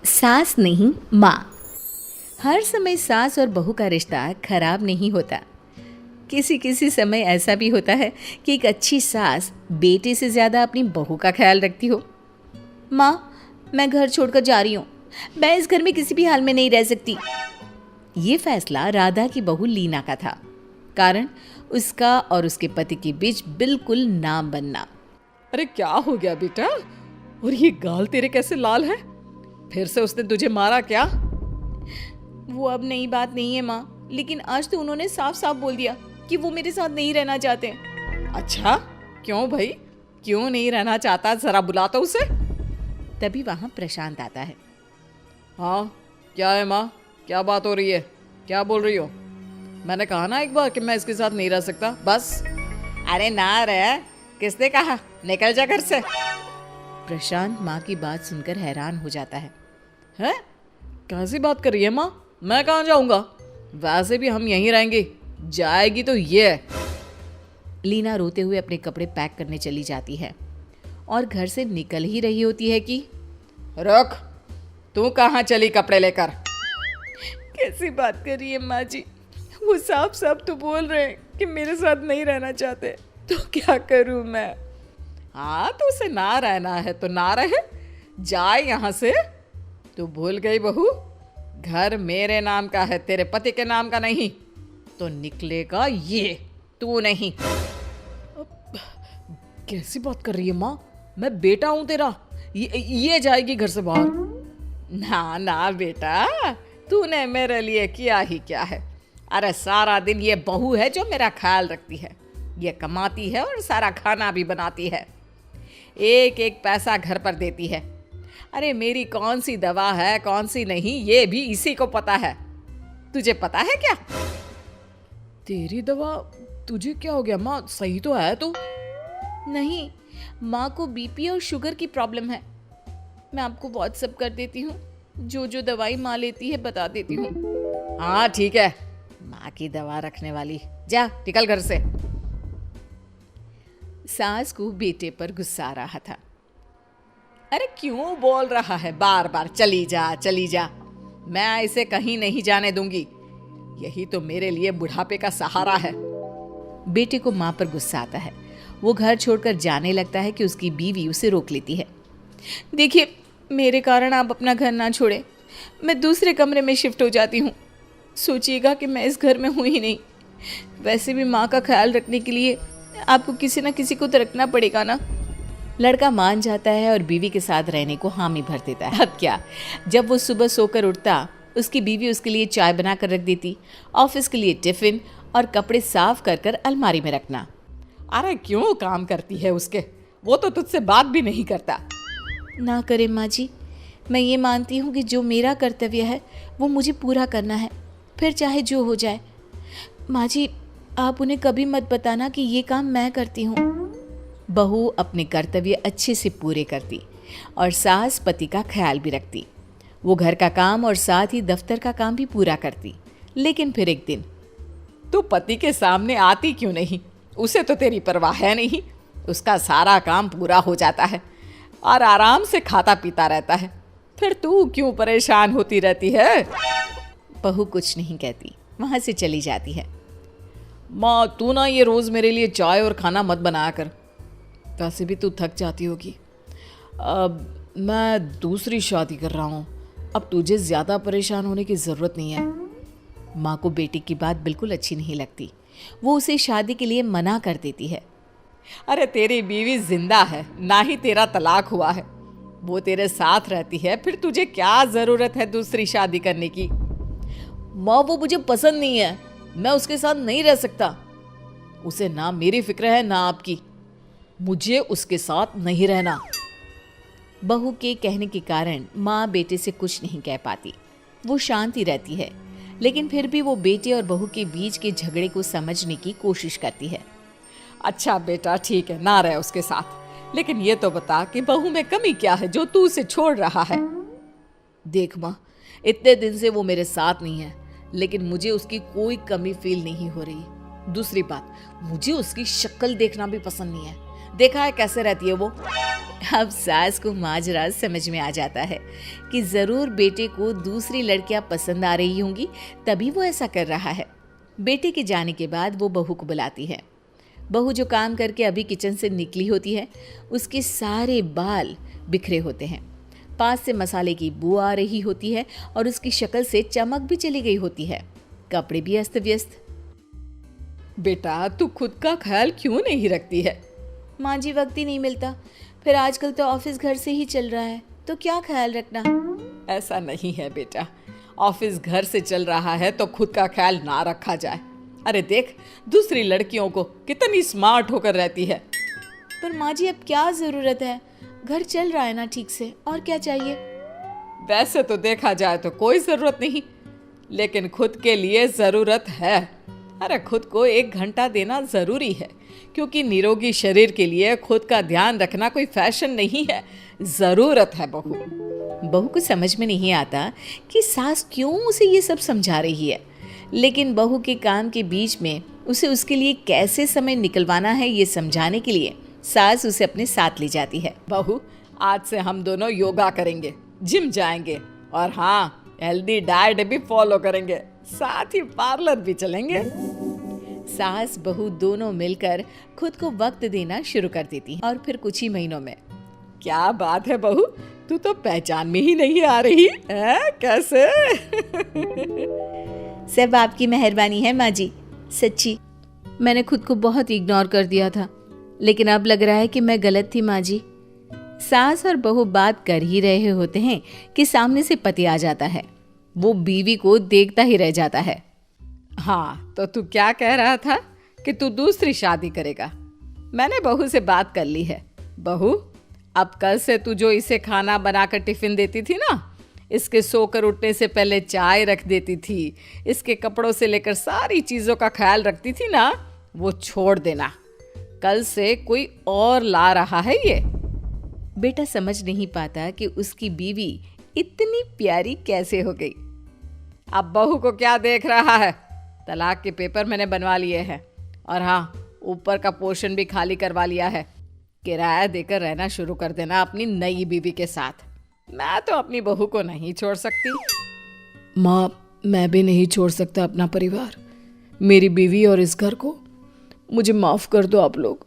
सास नहीं माँ। हर समय सास और बहू का रिश्ता खराब नहीं होता। किसी किसी समय ऐसा भी होता है कि एक अच्छी सास बेटे से ज़्यादा अपनी बहू का ख्याल रखती हो। माँ, मैं घर छोड़कर जा रही हूँ। मैं इस घर में किसी भी हाल में नहीं रह सकती। ये फैसला राधा की बहू लीना का था। कारण उसका और उसके पति के बीच बिल्कुल ना बनना। अरे क्या हो गया बेटा? और ये गाल तेरे कैसे लाल है? फिर से उसने तुझे मारा क्या? वो अब नई बात नहीं है माँ, लेकिन आज तो उन्होंने साफ साफ बोल दिया कि वो मेरे साथ नहीं रहना चाहते। अच्छा, क्यों भाई? क्यों नहीं रहना चाहता? जरा बुला तो उसे। तभी वहां प्रशांत आता है। हाँ, क्या है माँ? क्या बात हो रही है? क्या बोल रही हो? मैंने कहा ना एक बार कि मैं इसके साथ नहीं रह सकता, बस। अरे ना रे, किसने कहा? निकल जा घर से। प्रशांत माँ की बात सुनकर हैरान हो जाता है। हैं? कैसी बात कर रही है माँ? मैं कहाँ जाऊंगा? वैसे भी हम यहीं रहेंगे। जाएगी तो ये। लीना रोते हुए अपने कपड़े पैक करने चली जाती है और घर से निकल ही रही होती है कि रुक, तू कहाँ चली कपड़े लेकर? कैसी बात कर रही है माँ जी? वो साफ साफ तो बोल रहे हैं कि मेरे साथ नहीं रहना चाहते, तो क्या करूँ मैं? हाँ, तो उसे ना रहना है तो ना रहे, जाए यहाँ से। तू भूल गई बहू, घर मेरे नाम का है, तेरे पति के नाम का नहीं। तो निकलेगा ये, तू नहीं। कैसी बात कर रही है माँ? मैं बेटा हूं तेरा। ये जाएगी घर से बाहर। ना ना बेटा, तूने मेरे लिए किया ही क्या है? अरे सारा दिन ये बहू है जो मेरा ख्याल रखती है। ये कमाती है और सारा खाना भी बनाती है। एक एक पैसा घर पर देती है। अरे मेरी कौन सी दवा है कौन सी नहीं, ये भी इसी को पता है। तुझे पता है क्या? तेरी दवा? तुझे क्या हो गया माँ? सही तो है तू? नहीं, माँ को बीपी और शुगर की प्रॉब्लम है। मैं आपको व्हाट्सएप कर देती हूँ, जो जो दवाई माँ लेती है बता देती हूँ। हाँ ठीक है, माँ की दवा रखने वाली। जा निकल घर से। सास को बेटे पर गुस्सा आ रहा था। अरे क्यों बोल रहा है बार बार चली जा चली जा? मैं इसे कहीं नहीं जाने दूंगी। यही तो मेरे लिए बुढ़ापे का सहारा है। बेटे को माँ पर गुस्सा आता है। वो घर छोड़कर जाने लगता है कि उसकी बीवी उसे रोक लेती है। देखिए, मेरे कारण आप अपना घर ना छोड़े। मैं दूसरे कमरे में शिफ्ट हो जाती हूँ। सोचिएगा कि मैं इस घर में हूँ ही नहीं। वैसे भी माँ का ख्याल रखने के लिए आपको किसी ना किसी को तो रखना पड़ेगा ना। लड़का मान जाता है और बीवी के साथ रहने को हामी भर देता है। अब क्या, जब वो सुबह सोकर उठता, उसकी बीवी उसके लिए चाय बना कर रख देती, ऑफिस के लिए टिफिन और कपड़े साफ कर कर अलमारी में रखना। अरे क्यों काम करती है उसके? वो तो तुझसे बात भी नहीं करता। ना करे माँ जी, मैं ये मानती हूँ कि जो मेरा कर्तव्य है वो मुझे पूरा करना है, फिर चाहे जो हो जाए। माँ जी, आप उन्हें कभी मत बताना कि ये काम मैं करती हूँ। बहू अपने कर्तव्य अच्छे से पूरे करती और सास पति का ख्याल भी रखती। वो घर का काम और साथ ही दफ्तर का काम भी पूरा करती। लेकिन फिर एक दिन, तू पति के सामने आती क्यों नहीं? उसे तो तेरी परवाह है नहीं। उसका सारा काम पूरा हो जाता है और आराम से खाता पीता रहता है। फिर तू क्यों परेशान होती रहती है? बहू कुछ नहीं कहती, वहाँ से चली जाती है। माँ, तू ना ये रोज़ मेरे लिए चाय और खाना मत बनाया कर। वैसे भी तू थक जाती होगी। अब मैं दूसरी शादी कर रहा हूँ। अब तुझे ज़्यादा परेशान होने की ज़रूरत नहीं है। माँ को बेटी की बात बिल्कुल अच्छी नहीं लगती। वो उसे शादी के लिए मना कर देती है। अरे तेरी बीवी जिंदा है, ना ही तेरा तलाक हुआ है। वो तेरे साथ रहती है, फिर तुझे क्या ज़रूरत है दूसरी शादी करने की? माँ, वो मुझे पसंद नहीं है। मैं उसके साथ नहीं रह सकता। उसे ना मेरी फिक्र है ना आपकी। मुझे उसके साथ नहीं रहना। बहू के कहने के कारण माँ बेटे से कुछ नहीं कह पाती। वो शांति रहती है, लेकिन फिर भी वो बेटे और बहू के बीच के झगड़े को समझने की कोशिश करती है। अच्छा बेटा, ठीक है, ना रहे उसके साथ। लेकिन ये तो बता कि बहू में कमी क्या है जो तू उसे छोड़ रहा है? देख माँ, इतने दिन से वो मेरे साथ नहीं है, लेकिन मुझे उसकी कोई कमी फील नहीं हो रही। दूसरी बात, मुझे उसकी शक्ल देखना भी पसंद नहीं है। देखा है कैसे रहती है वो? अब सास को माजरा समझ में आ जाता है कि जरूर बेटे को दूसरी लड़कियां पसंद आ रही होंगी, तभी वो ऐसा कर रहा है। बेटे के जाने के बाद वो बहू को बुलाती है। बहू जो काम करके अभी किचन से निकली होती है, उसके सारे बाल बिखरे होते हैं, पास से मसाले की बू आ रही होती है और उसकी शक्ल से चमक भी चली गई होती है, कपड़े भी अस्त व्यस्त। बेटा तू खुद का ख्याल क्यों नहीं रखती है? माँ जी, वक्त ही नहीं मिलता, फिर आजकल तो ऑफिस घर से ही चल रहा है, तो क्या ख्याल रखना। ऐसा नहीं है बेटा, ऑफिस घर से चल रहा है तो खुद का ख्याल ना रखा जाए। अरे देख, दूसरी लड़कियों को कितनी स्मार्ट होकर रहती है। पर माँ जी, अब क्या जरूरत है, घर चल रहा है ना ठीक से, और क्या चाहिए। वैसे तो देखा जाए तो कोई जरूरत नहीं, लेकिन खुद के लिए जरूरत है। अरे खुद को 1 घंटा देना जरूरी है, क्योंकि निरोगी शरीर के लिए खुद का ध्यान रखना कोई फैशन नहीं है, जरूरत है। बहू को समझ में नहीं आता कि सास क्यों उसे ये सब समझा रही है, लेकिन बहू के काम के बीच में उसे उसके लिए कैसे समय निकलवाना है ये समझाने के लिए सास उसे अपने साथ ले जाती है। बहू, आज से हम दोनों योगा करेंगे, जिम जाएंगे और हाँ, हेल्दी डाइट भी फॉलो करेंगे, साथ ही पार्लर भी चलेंगे। सास बहू दोनों मिलकर खुद को वक्त देना शुरू कर देती हैं और फिर कुछ ही महीनों में। क्या बात है बहू, तू तो पहचान में ही नहीं आ रही है, कैसे? सब आपकी मेहरबानी है माँ जी, सच्ची। मैंने खुद को बहुत इग्नोर कर दिया था, लेकिन अब लग रहा है कि मैं गलत थी माँ जी। सास और बहू बात कर ही रहे होते हैं कि सामने से पति आ जाता है। वो बीवी को देखता ही रह जाता है। हाँ, तो तू क्या कह रहा था कि तू दूसरी शादी करेगा? मैंने बहू से बात कर ली है। बहू, अब कल से तू जो इसे खाना बनाकर टिफिन देती थी ना, इसके सोकर उठने से पहले चाय रख देती थी, इसके कपड़ों से लेकर सारी चीज़ों का ख्याल रखती थी ना, वो छोड़ देना। कल से कोई और ला रहा है ये। बेटा समझ नहीं पाता कि उसकी बीवी इतनी प्यारी कैसे हो गई। अब बहू को क्या देख रहा है? तलाक के पेपर मैंने बनवा लिए हैं और हाँ, ऊपर का पोर्शन भी खाली करवा लिया है। किराया देकर रहना शुरू कर देना अपनी नई बीवी के साथ। मैं तो अपनी बहू को नहीं छोड़ सकती। माँ, मैं भी नहीं छोड़ सकता अपना परिवार, मेरी बीवी और इस घर को। मुझे माफ़ कर दो आप लोग।